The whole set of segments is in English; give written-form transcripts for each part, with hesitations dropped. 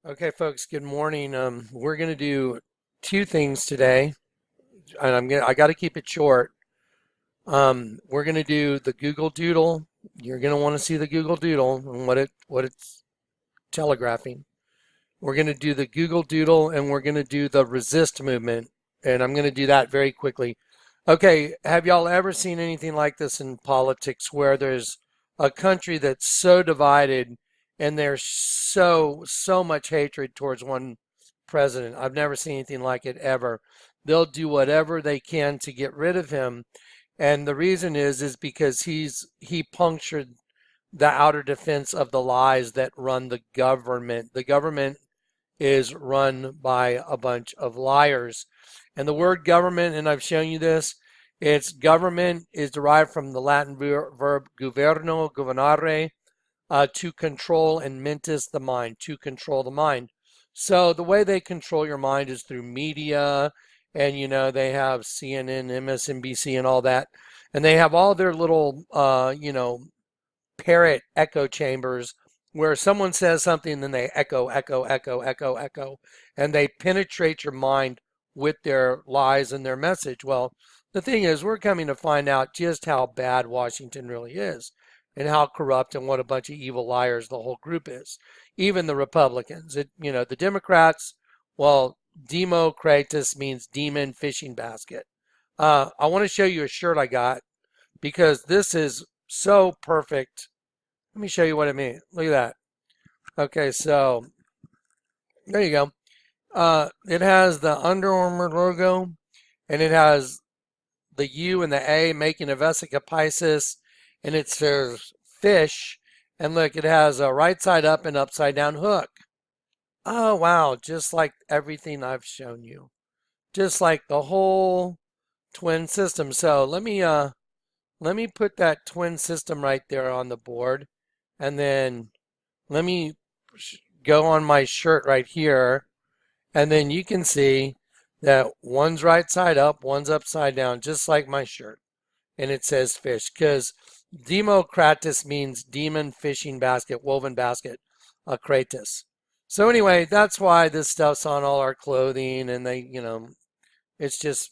Okay, folks, good morning. We're going to do two things today, and I got to keep it short. We're going to do the Google Doodle. You're going to want to see the Google Doodle and what it's telegraphing. We're going to do the Google Doodle and we're going to do the resist movement, and I'm going to do that very quickly. Okay, have y'all ever seen anything like this in politics where there's a country that's so divided and there's so much hatred towards one president? I've never seen anything like it ever. They'll do whatever they can to get rid of him, and the reason is because he punctured the outer defense of the lies that run the government. The government is run by a bunch of liars. And the word government, and I've shown you this, it's government is derived from the Latin verb governo, governare, to control, and mentis, the mind, to control the mind. So the way they control your mind is through media, and they have CNN, MSNBC, and all that, and they have all their little parrot echo chambers where someone says something, then they echo, echo, echo, echo, echo, and they penetrate your mind with their lies and their message. Well, the thing is, we're coming to find out just how bad Washington really is and how corrupt and what a bunch of evil liars the whole group is. Even the Republicans, the Democrats, well, Democratus means demon fishing basket. I want to show you a shirt I got because this is so perfect. Let me show you what I mean. Look at that. Okay, so there you go. It has the Under Armour logo, and it has the U and the A making a vesica Pisces, and it says fish. And look, it has a right side up and upside down hook. Oh, wow. Just like everything I've shown you. Just like the whole twin system. So let me put that twin system right there on the board. And then let me go on my shirt right here. And then you can see that one's right side up, one's upside down, just like my shirt. And it says fish because Democratus means demon fishing basket, woven basket, a kratos. So anyway, that's why this stuff's on all our clothing, and it's just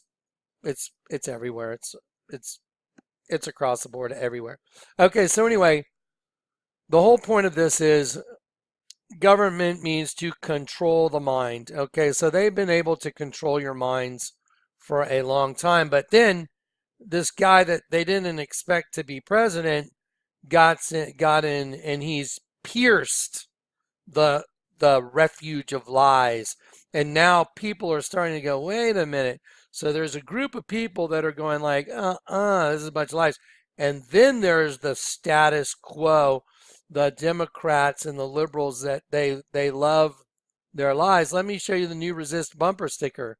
it's everywhere. It's across the board everywhere. Okay, so anyway, the whole point of this is government means to control the mind. Okay, so they've been able to control your minds for a long time, but then this guy that they didn't expect to be president got in, and he's pierced the refuge of lies. And now people are starting to go, wait a minute. So there's a group of people that are going like, this is a bunch of lies. And then there's the status quo, the Democrats and the liberals that they love their lies. Let me show you the new resist bumper sticker.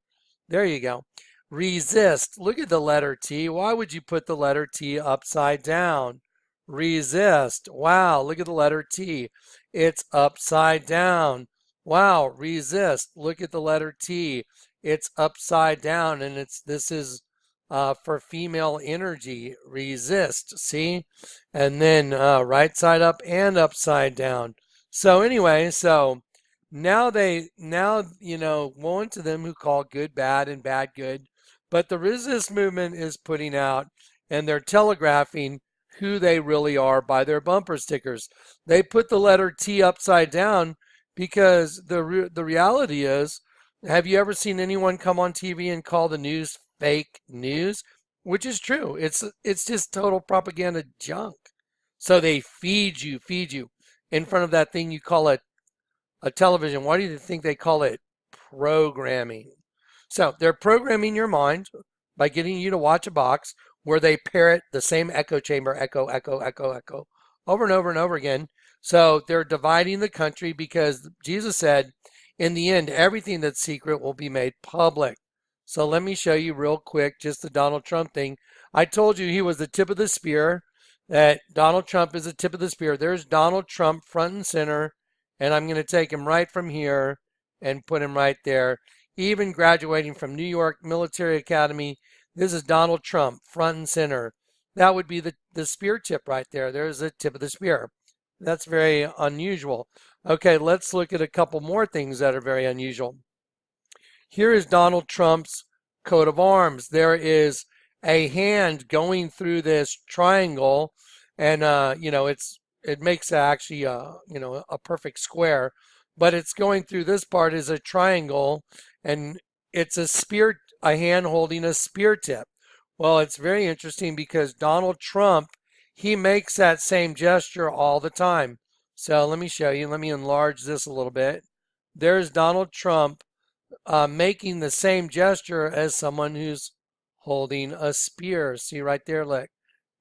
There you go. Resist. Look at the letter T. Why would you put the letter T upside down? Resist. Wow, look at the letter T. It's upside down. Wow, resist. Look at the letter T. It's upside down, and this is for female energy. Resist. See? And then right side up and upside down. So anyway, so now woe unto them who call good bad and bad good. But the resist movement is putting out, and they're telegraphing who they really are by their bumper stickers. They put the letter T upside down because the reality is, have you ever seen anyone come on TV and call the news fake news? Which is true. It's just total propaganda junk. So they feed you in front of that thing you call it a television. Why do you think they call it programming? So they're programming your mind by getting you to watch a box where they parrot the same echo chamber, echo, echo, echo, echo, over and over and over again. So they're dividing the country because Jesus said, in the end, everything that's secret will be made public. So let me show you real quick just the Donald Trump thing. I told you he was the tip of the spear, that Donald Trump is the tip of the spear. There's Donald Trump front and center, and I'm going to take him right from here and put him right there. Even graduating from New York Military Academy, this is Donald Trump front and center. That would be the spear tip right there. There's the tip of the spear. That's very unusual. Okay, let's look at a couple more things that are very unusual. Here is Donald Trump's coat of arms. There is a hand going through this triangle, and it makes actually a perfect square, but it's going through this part is a triangle, and it's a spear, a hand holding a spear tip. Well, it's very interesting because Donald Trump, he makes that same gesture all the time. So let me show you. Let me enlarge this a little bit. There's Donald Trump making the same gesture as someone who's holding a spear. See right there, look.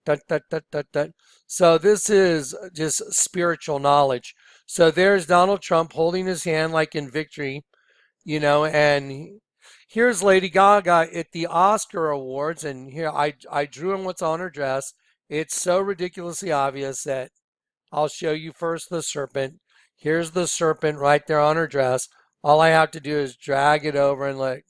Dut, dut, dut, dut, dut. So this is just spiritual knowledge. So there's Donald Trump holding his hand like in victory, and here's Lady Gaga at the Oscar Awards, and here I drew in what's on her dress. It's so ridiculously obvious that I'll show you first the serpent. Here's the serpent right there on her dress. All I have to do is drag it over and like,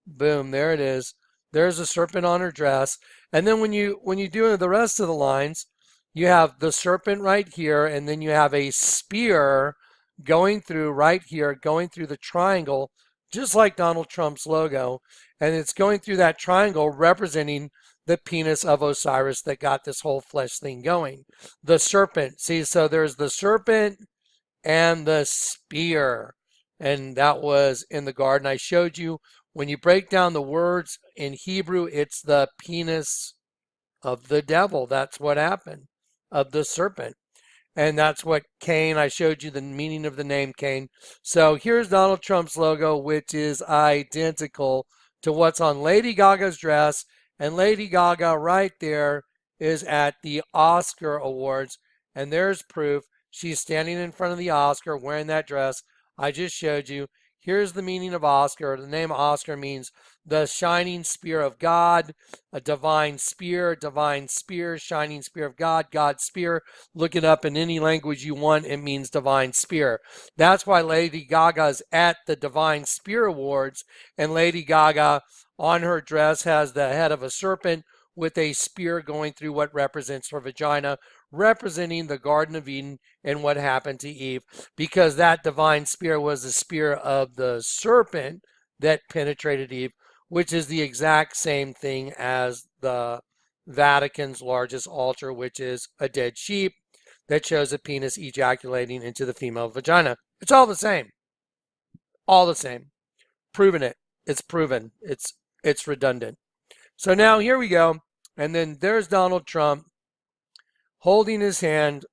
boom, there it is. There's a serpent on her dress. And then when you do the rest of the lines, you have the serpent right here, and then you have a spear going through right here, going through the triangle, just like Donald Trump's logo. And it's going through that triangle representing the penis of Osiris that got this whole flesh thing going. The serpent, see, so there's the serpent and the spear. And that was in the garden. I showed you when you break down the words in Hebrew, it's the penis of the devil. That's what happened, of the serpent. And that's what Cain, I showed you the meaning of the name Cain. So here's Donald Trump's logo, which is identical to what's on Lady Gaga's dress. And Lady Gaga right there is at the Oscar Awards. And there's proof. She's standing in front of the Oscar wearing that dress I just showed you. Here's the meaning of Oscar. The name Oscar means the shining spear of God, a divine spear, shining spear of God, God's spear. Look it up in any language you want. It means divine spear. That's why Lady Gaga's at the Divine Spear Awards, and Lady Gaga on her dress has the head of a serpent with a spear going through what represents her vagina, representing the Garden of Eden and what happened to Eve, because that divine spear was the spear of the serpent that penetrated Eve, which is the exact same thing as the Vatican's largest altar, which is a dead sheep that shows a penis ejaculating into the female vagina. It's all the same. All the same. Proven it. It's proven. It's redundant. So now here we go. And then there's Donald Trump holding his hand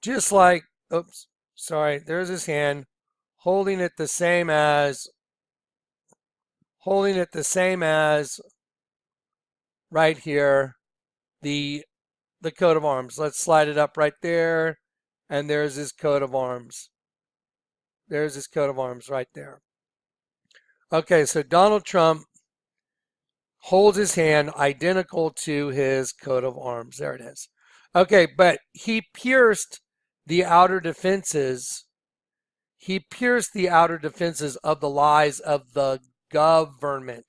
just like, there's his hand holding it the same as right here, the coat of arms. Let's slide it up right there. And there's his coat of arms. There's his coat of arms right there. Okay, so Donald Trump holds his hand identical to his coat of arms. There it is. Okay, but he pierced the outer defenses. He pierced the outer defenses of the lies of the government,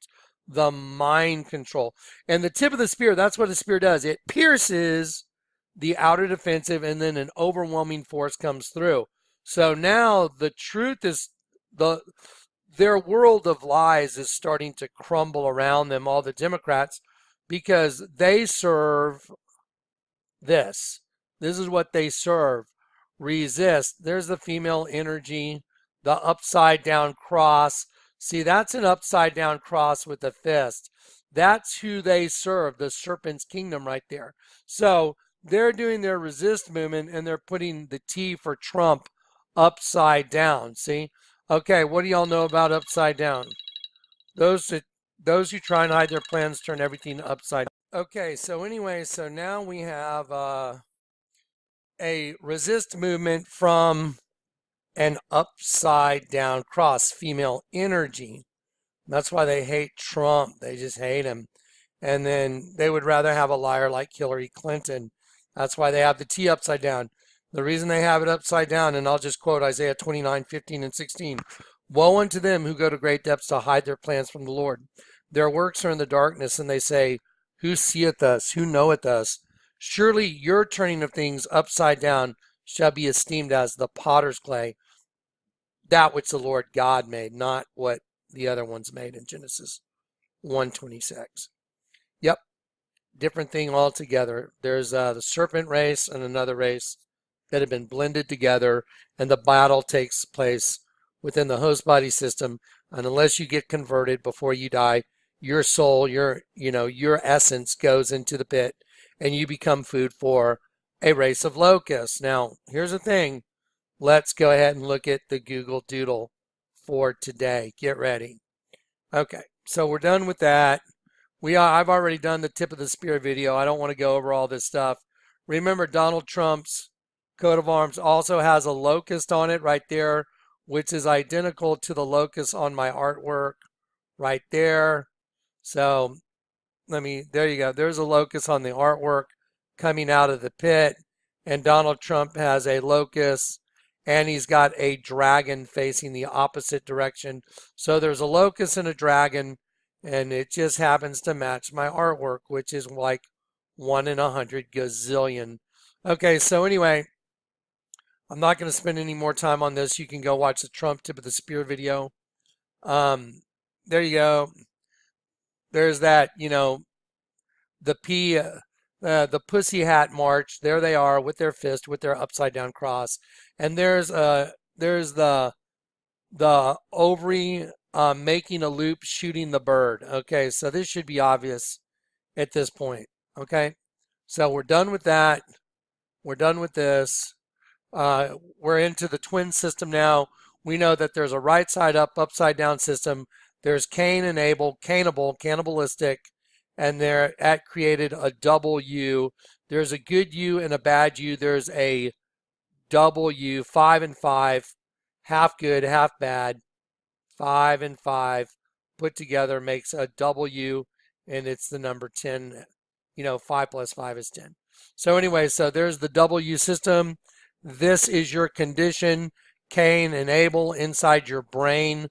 the mind control. And the tip of the spear, that's what a spear does. It pierces the outer defensive, and then an overwhelming force comes through. So now the truth is, their world of lies is starting to crumble around them, all the Democrats, because they serve this. This is what they serve. Resist. There's the female energy, the upside down cross. See, that's an upside down cross with a fist. That's who they serve, the serpent's kingdom right there. So they're doing their resist movement, and they're putting the T for Trump upside down. See? Okay, what do y'all know about upside down? Those who try and hide their plans turn everything upside down. Okay, so anyway, so now we have a resist movement from an upside down cross, female energy. That's why they hate Trump. They just hate him. And then they would rather have a liar like Hillary Clinton. That's why they have the T upside down. The reason they have it upside down, and I'll just quote Isaiah 29:15 and 16. Woe unto them who go to great depths to hide their plans from the Lord. Their works are in the darkness, and they say, who seeth us? Who knoweth us? Surely your turning of things upside down shall be esteemed as the potter's clay, that which the Lord God made, not what the other ones made in Genesis 1:26. Yep, different thing altogether. There's the serpent race and another race that have been blended together, and the battle takes place within the host body system. And unless you get converted before you die, your soul, your essence goes into the pit, and you become food for a race of locusts. Now, here's the thing. Let's go ahead and look at the Google Doodle for today. Get ready. Okay, so we're done with that. I've already done the tip of the spear video. I don't want to go over all this stuff. Remember, Donald Trump's coat of arms also has a locust on it right there, which is identical to the locust on my artwork right there. So there you go. There's a locust on the artwork coming out of the pit, and Donald Trump has a locust, and he's got a dragon facing the opposite direction. So there's a locust and a dragon, and it just happens to match my artwork, which is like 1 in 100 gazillion. Okay, so anyway, I'm not going to spend any more time on this. You can go watch the Trump tip of the spear video. There you go. There's that, the pussy hat march. There they are with their fist, with their upside down cross. And there's the ovary making a loop, shooting the bird. Okay, so this should be obvious at this point. Okay, so we're done with that. We're done with this. We're into the twin system now. We know that there's a right side up, upside down system. There's Cain and Abel, cannibalistic, and that created a double U. There's a good U and a bad U. There's a double U, 5 and 5, half good, half bad. 5 and 5 put together makes a double U, and it's the number 10. 5 plus 5 is 10. So anyway, so there's the double U system. This is your condition, Cain and Abel, inside your brain.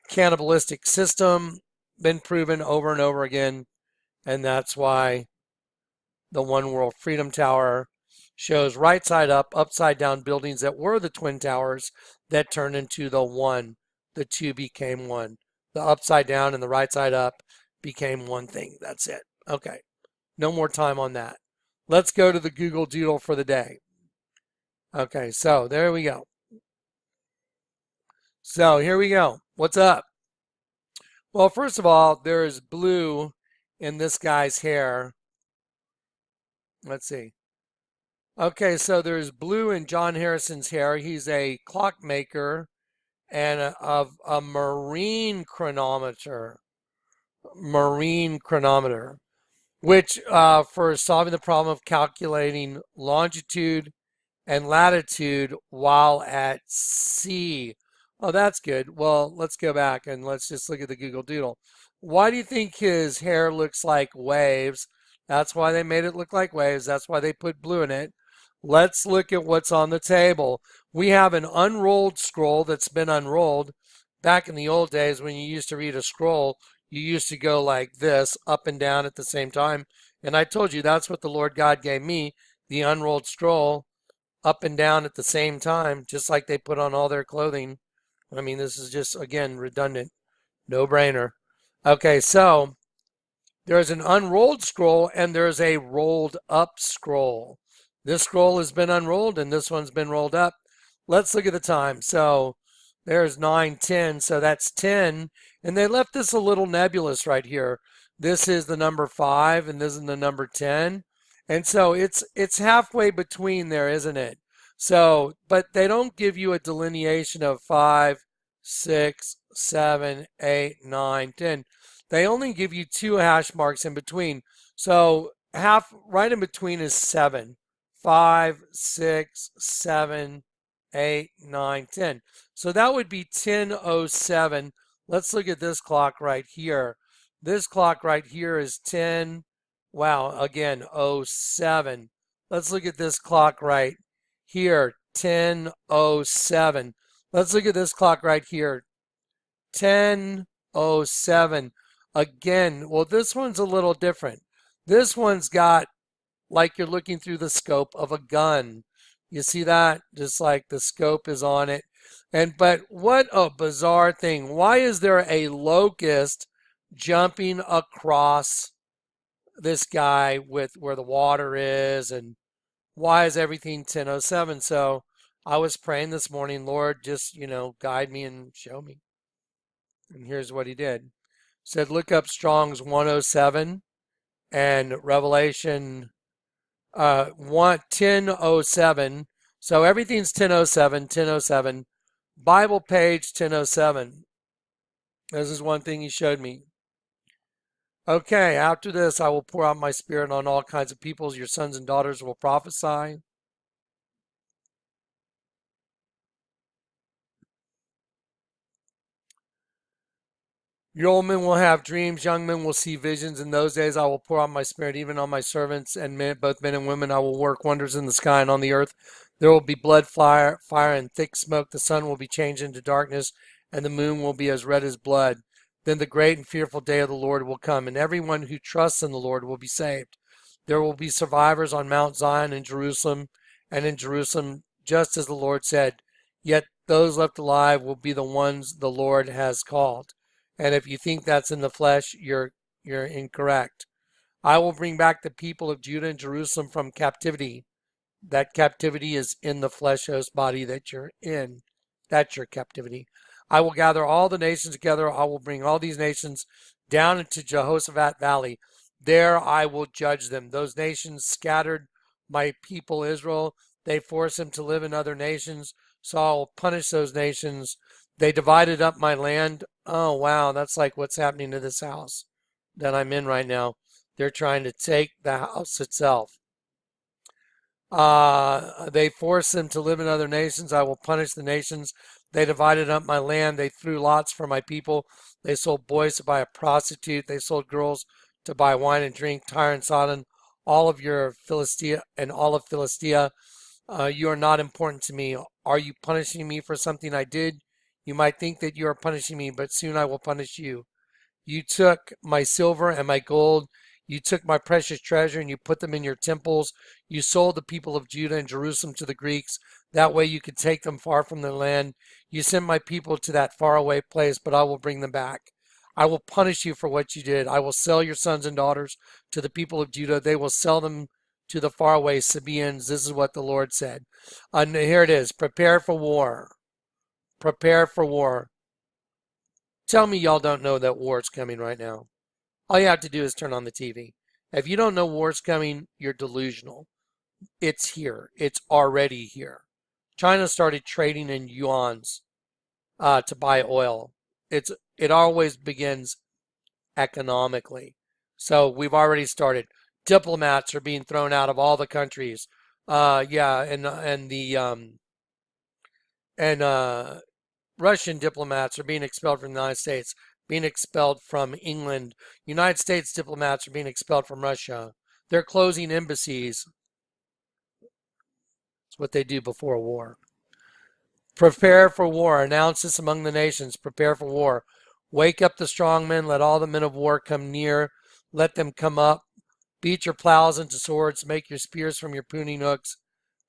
Cannibalistic system, been proven over and over again, and that's why the One World Freedom Tower shows right side up, upside down buildings that were the Twin Towers that turned into the one. The two became one. The upside down and the right side up became one thing. That's it. Okay, no more time on that. Let's go to the Google Doodle for the day. Okay, so there we go. So here we go. What's up? Well, first of all, there is blue in this guy's hair. Let's see. Okay, so there's blue in John Harrison's hair. He's a clockmaker and of a marine chronometer, which for solving the problem of calculating longitude and latitude while at sea. Oh, that's good. Well, let's go back and let's just look at the Google Doodle. Why do you think his hair looks like waves? That's why they made it look like waves. That's why they put blue in it. Let's look at what's on the table. We have an unrolled scroll that's been unrolled. Back in the old days when you used to read a scroll, you used to go like this, up and down at the same time. And I told you that's what the Lord God gave me, the unrolled scroll, up and down at the same time, just like they put on all their clothing. I mean, this is just, again, redundant. No brainer. Okay, so there's an unrolled scroll and there's a rolled up scroll. This scroll has been unrolled and this one's been rolled up. Let's look at the time. So there's 9:10, so that's 10. And they left this a little nebulous right here. This is the number 5 and this is the number 10. And so it's halfway between there, isn't it? So, but they don't give you a delineation of 5, 6, 7, 8, 9, 10. They only give you 2 hash marks in between. So half right in between is 7. 5, 6, 7, 8, 9, 10. So that would be 10:07. Let's look at this clock right here. This clock right here is 10. Wow, again, 07. Let's look at this clock right here, 10:07. Let's look at this clock right here, 10:07. Again, well, this one's a little different. This one's got like you're looking through the scope of a gun. You see that? Just like the scope is on it. But what a bizarre thing. Why is there a locust jumping across this guy with where the water is, and why is everything 10:07? So I was praying this morning, Lord, just, guide me and show me. And here's what he did. Said look up Strong's 107 and Revelation 10:07. So everything's 10:07, 10:07. Bible page 10:07. This is one thing he showed me. Okay, after this, I will pour out my spirit on all kinds of peoples. Your sons and daughters will prophesy. Your old men will have dreams, young men will see visions. In those days, I will pour out my spirit even on my servants and men, both men and women. I will work wonders in the sky and on the earth. There will be blood, fire, and thick smoke. The sun will be changed into darkness, and the moon will be as red as blood. Then the great and fearful day of the Lord will come, and everyone who trusts in the Lord will be saved. There will be survivors on Mount Zion and in Jerusalem, just as the Lord said. Yet those left alive will be the ones the Lord has called. And if you think that's in the flesh, you're incorrect. I will bring back the people of Judah and Jerusalem from captivity. That captivity is in the flesh host body that you're in. That's your captivity. I will gather all the nations together. I will bring all these nations down into Jehoshaphat Valley. There I will judge them. Those nations scattered my people Israel. They forced them to live in other nations. So I will punish those nations. They divided up my land. Oh, wow. That's like what's happening to this house that I'm in right now. They're trying to take the house itself. They forced them to live in other nations. I will punish the nations. They divided up my land. They threw lots for my people. They sold boys to buy a prostitute. They sold girls to buy wine and drink. Tyre and Sidon, all of your Philistia and all of Philistia, you are not important to me. Are you punishing me for something I did? You might think that you are punishing me, but soon I will punish you. You took my silver and my gold. You took my precious treasure and you put them in your temples. You sold the people of Judah and Jerusalem to the Greeks. That way you could take them far from their land. You sent my people to that faraway place, but I will bring them back. I will punish you for what you did. I will sell your sons and daughters to the people of Judah. They will sell them to the faraway Sabaeans. This is what the Lord said. And here it is. Prepare for war. Prepare for war. Tell me y'all don't know that war is coming right now. All you have to do is turn on the TV. If you don't know war's coming, you're delusional. It's here. It's already here. China started trading in yuans to buy oil. It always begins economically. So we've already started. Diplomats are being thrown out of all the countries. Yeah, and Russian diplomats are being expelled from the United States, being expelled from England. United States diplomats are being expelled from Russia. They're closing embassies. It's what they do before a war. Prepare for war. Announce this among the nations. Prepare for war. Wake up the strong men. Let all the men of war come near. Let them come up. Beat your plows into swords. Make your spears from your pruning hooks.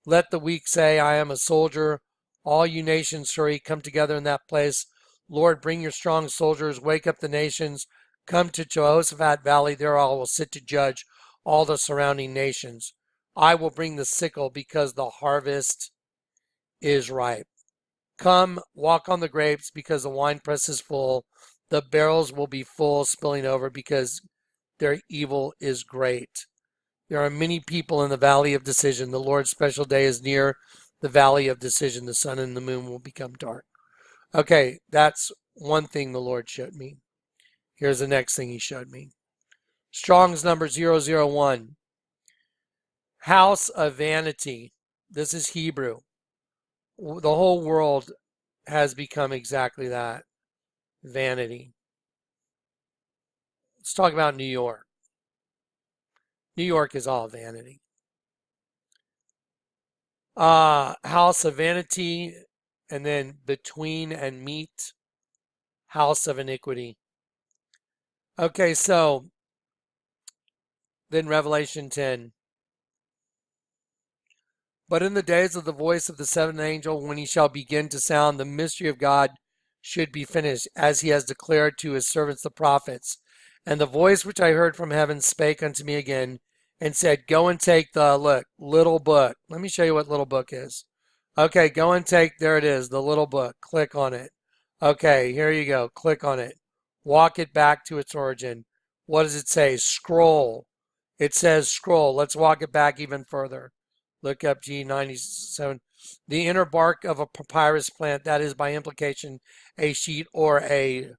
Let the weak say, I am a soldier. All you nations, hurry, come together in that place. Lord, bring your strong soldiers. Wake up the nations. Come to Jehoshaphat Valley. There I will sit to judge all the surrounding nations. I will bring the sickle because the harvest is ripe. Come, walk on the grapes because the winepress is full. The barrels will be full, spilling over because their evil is great. There are many people in the valley of decision. The Lord's special day is near. The valley of decision. The sun and the moon will become dark. Okay, that's one thing the Lord showed me. Here's the next thing he showed me. Strong's number 001. House of vanity. This is Hebrew. The whole world has become exactly that. Vanity. Let's talk about New York. New York is all vanity. House of vanity, and then between and meet, house of iniquity. Okay, so then Revelation 10. But in the days of the voice of the seventh angel, when he shall begin to sound, the mystery of God should be finished, as he has declared to his servants the prophets. And the voice which I heard from heaven spake unto me again, and said, Go and take the, look, little book. Let me show you what little book is. Okay, go and take, there it is, the little book. Click on it. Okay, here you go. Click on it. Walk it back to its origin. What does it say? Scroll. It says scroll. Let's walk it back even further. Look up G97. The inner bark of a papyrus plant, that is by implication a sheet or a,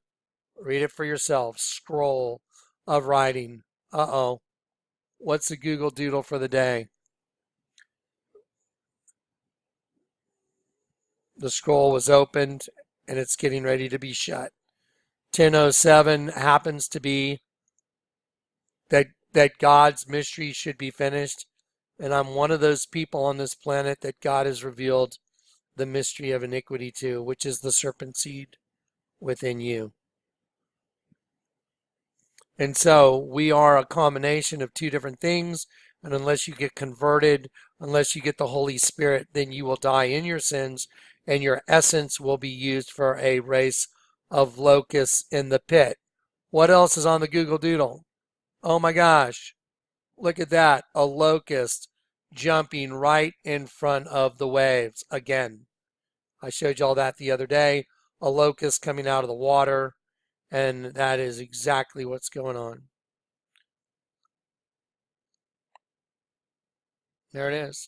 read it for yourself, scroll of writing. Uh-oh. What's the Google Doodle for the day? The scroll was opened and it's getting ready to be shut. 10:07 happens to be that God's mystery should be finished. And I'm one of those people on this planet that God has revealed the mystery of iniquity to, which is the serpent seed within you. And so we are a combination of two different things. And unless you get converted, unless you get the Holy Spirit, then you will die in your sins and your essence will be used for a race of locusts in the pit. What else is on the Google Doodle? Oh my gosh. Look at that. A locust jumping right in front of the waves again. I showed you all that the other day. A locust coming out of the water. And that is exactly what's going on. There it is.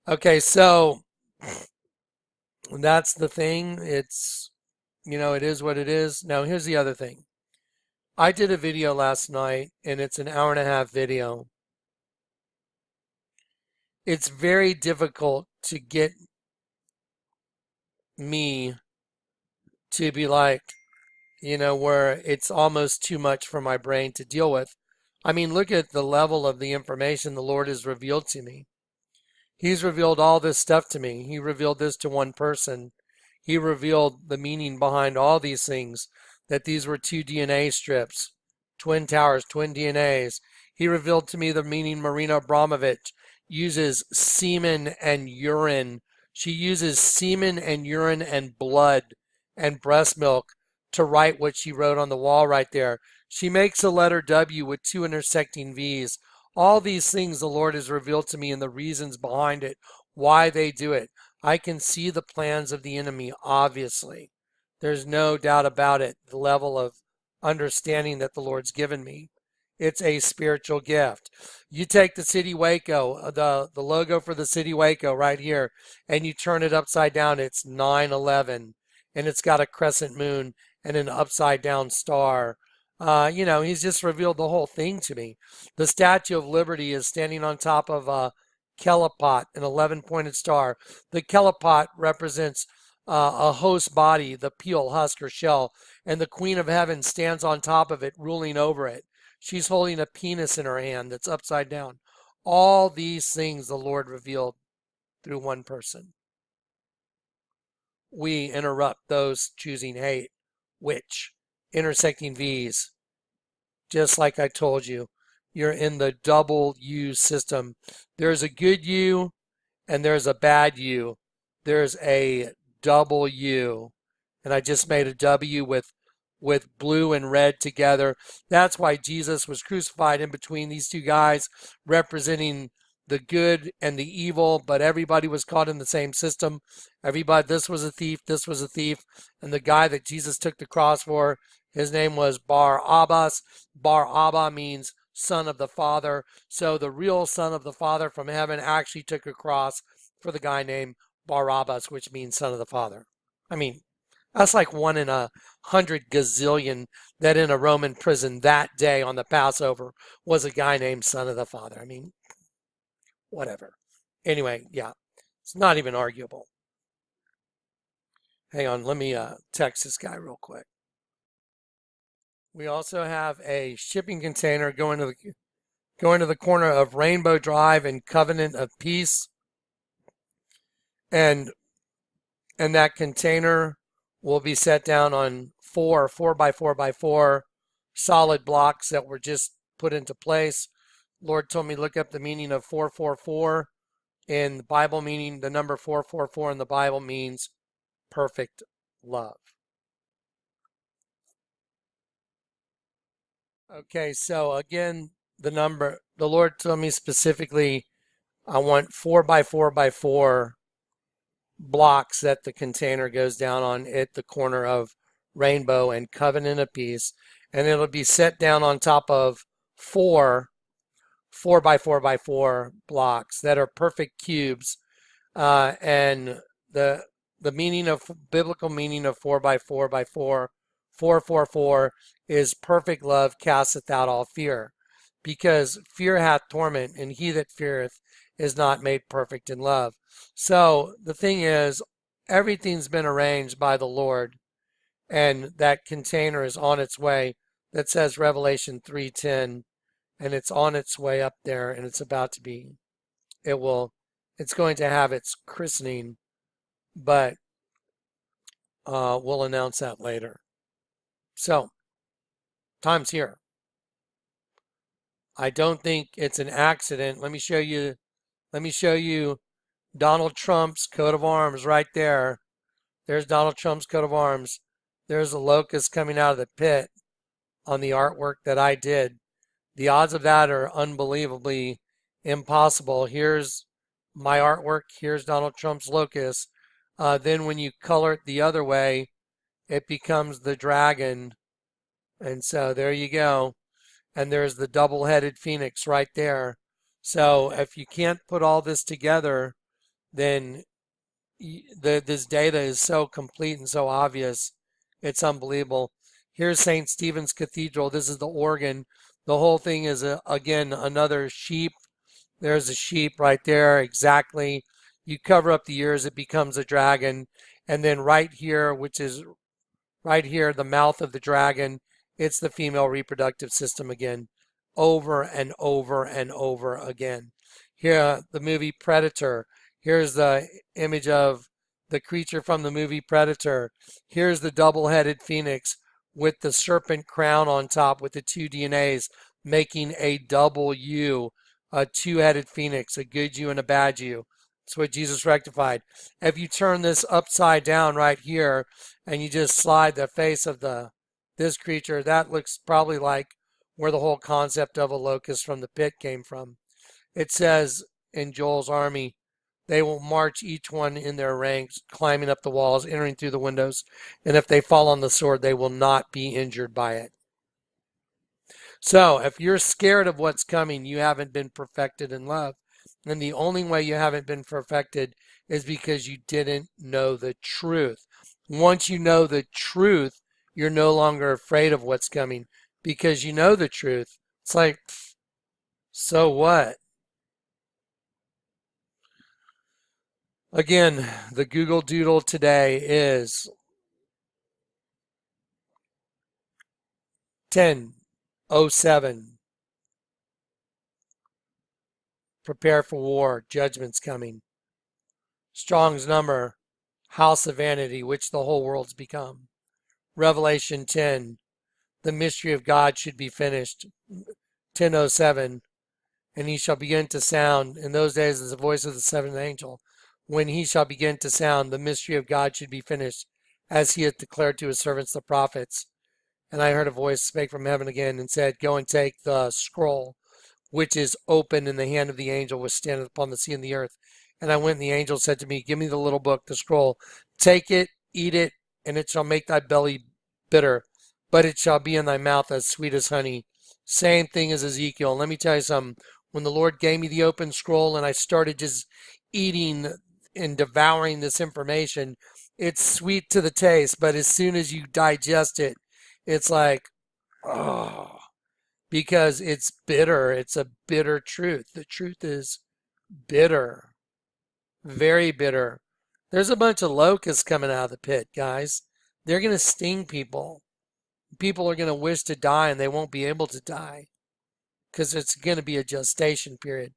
Okay, so that's the thing. It's, it is what it is. Now, here's the other thing. I did a video last night, and it's an hour-and-a-half video. It's very difficult to get me to be like, where it's almost too much for my brain to deal with. I mean, look at the level of the information the Lord has revealed to me. He's revealed all this stuff to me. He revealed this to one person. He revealed the meaning behind all these things, that these were two DNA strips, twin towers, twin DNAs. He revealed to me the meaning Marina Abramovich uses semen and urine. She uses semen and urine and blood and breast milk to write what she wrote on the wall right there. She makes a letter W with two intersecting V's. All these things the Lord has revealed to me and the reasons behind it, why they do it. I can see the plans of the enemy, obviously. There's no doubt about it, the level of understanding that the Lord's given me. It's a spiritual gift. You take the city Waco, the logo for the city Waco right here, and you turn it upside down. It's 9/11, and it's got a crescent moon and an upside down star. He's just revealed the whole thing to me. The Statue of Liberty is standing on top of a Kelipot, an 11-pointed star. The Kelipot represents a host body, the peel, husk, or shell, and the Queen of Heaven stands on top of it, ruling over it. She's holding a penis in her hand that's upside down. All these things the Lord revealed through one person. We interrupt those choosing hate, which intersecting V's. Just like I told you, you're in the double U system. There's a good U and there's a bad U. There's a double U. And I just made a W with blue and red together. That's why Jesus was crucified in between these two guys, representing the good and the evil, but everybody was caught in the same system. Everybody, this was a thief, this was a thief, and the guy that Jesus took the cross for, his name was Bar Abbas. Bar Abba means son of the Father. So the real son of the Father from heaven actually took a cross for the guy named Barabbas, which means son of the Father. I mean, that's like 1 in 100 gazillion that in a Roman prison that day on the Passover was a guy named son of the Father. I mean, whatever. Anyway, yeah, it's not even arguable. Hang on, let me text this guy real quick. We also have a shipping container going to the corner of Rainbow Drive and Covenant of Peace. And that container will be set down on 4 by 4 by 4 solid blocks that were just put into place. Lord told me look up the meaning of 444. in the Bible meaning the number 444 in the Bible means perfect love. Okay, so again, the Lord told me specifically, I want 4 by 4 by 4 blocks that the container goes down on at the corner of Rainbow and Covenant of Peace, and it'll be set down on top of 4 by 4 by 4 blocks that are perfect cubes. And the meaning of biblical meaning of 4 by 4 by 4, 444 is perfect love casteth out all fear, because fear hath torment, and he that feareth is not made perfect in love. So the thing is, everything's been arranged by the Lord, and that container is on its way. That says Revelation 3:10, and it's on its way up there, and it's about to be. It's going to have its christening, but we'll announce that later. So, time's here. I don't think it's an accident. Let me show you. Let me show you Donald Trump's coat of arms right there. There's Donald Trump's coat of arms. There's a locust coming out of the pit on the artwork that I did. The odds of that are unbelievably impossible. Here's my artwork. Here's Donald Trump's locust. Then when you color it the other way, it becomes the dragon. And so there you go. And there's the double-headed phoenix right there. So if you can't put all this together, then this data is so complete and so obvious. It's unbelievable. Here's St. Stephen's Cathedral. This is the organ. The whole thing is, again, another sheep. There's a sheep right there, exactly. You cover up the ears, it becomes a dragon. And then right here, which is right here, the mouth of the dragon, it's the female reproductive system again, over and over and over again. Here, the movie Predator. Here's the image of the creature from the movie Predator. Here's the double-headed phoenix with the serpent crown on top with the two DNAs, making a double U, a two-headed phoenix, a good you and a bad you. That's what Jesus rectified. If you turn this upside down right here and you just slide the face of this creature, that looks probably like where the whole concept of a locust from the pit came from. It says in Joel's army, they will march each one in their ranks, climbing up the walls, entering through the windows, and if they fall on the sword, they will not be injured by it. So if you're scared of what's coming, you haven't been perfected in love. And the only way you haven't been perfected is because you didn't know the truth. Once you know the truth, you're no longer afraid of what's coming because you know the truth. It's like, so what? Again, the Google Doodle today is 10:07. Prepare for war. Judgment's coming. Strong's number. House of vanity, which the whole world's become. Revelation 10. The mystery of God should be finished. 10:07. And he shall begin to sound. In those days is the voice of the seventh angel. When he shall begin to sound, the mystery of God should be finished, as he hath declared to his servants the prophets. And I heard a voice spake from heaven again and said, Go and take the scroll, which is open in the hand of the angel which standeth upon the sea and the earth. And I went, and the angel said to me, Give me the little book, the scroll. Take it, eat it, and it shall make thy belly bitter, but it shall be in thy mouth as sweet as honey. Same thing as Ezekiel. Let me tell you something. When the Lord gave me the open scroll and I started just eating and devouring this information, it's sweet to the taste, but as soon as you digest it, it's like, oh, because it's bitter. It's a bitter truth. The truth is bitter, very bitter. There's a bunch of locusts coming out of the pit, guys. They're going to sting people. People are going to wish to die and they won't be able to die because it's going to be a gestation period.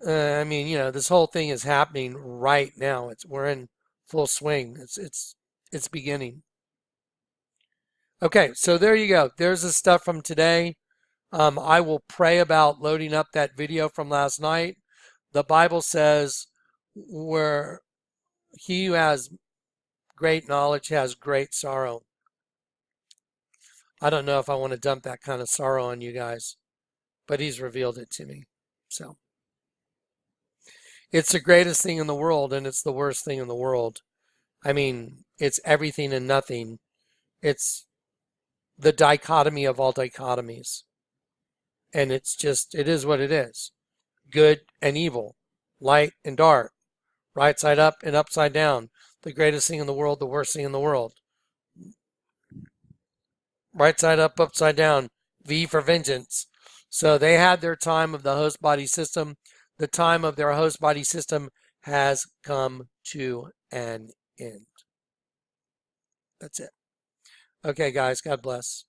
I mean, this whole thing is happening right now. We're in full swing. It's beginning. Okay, so there you go. There's the stuff from today. I will pray about loading up that video from last night, The Bible says where he who has great knowledge has great sorrow. I don't know if I want to dump that kind of sorrow on you guys, but he's revealed it to me. So it's the greatest thing in the world, and it's the worst thing in the world. I mean, it's everything and nothing. It's the dichotomy of all dichotomies. And it's just, it is what it is. Good and evil, light and dark, right side up and upside down. The greatest thing in the world, the worst thing in the world. Right side up, upside down. V for vengeance. So they had their time of the host body system. The time of their host body system has come to an end. That's it. Okay, guys, God bless.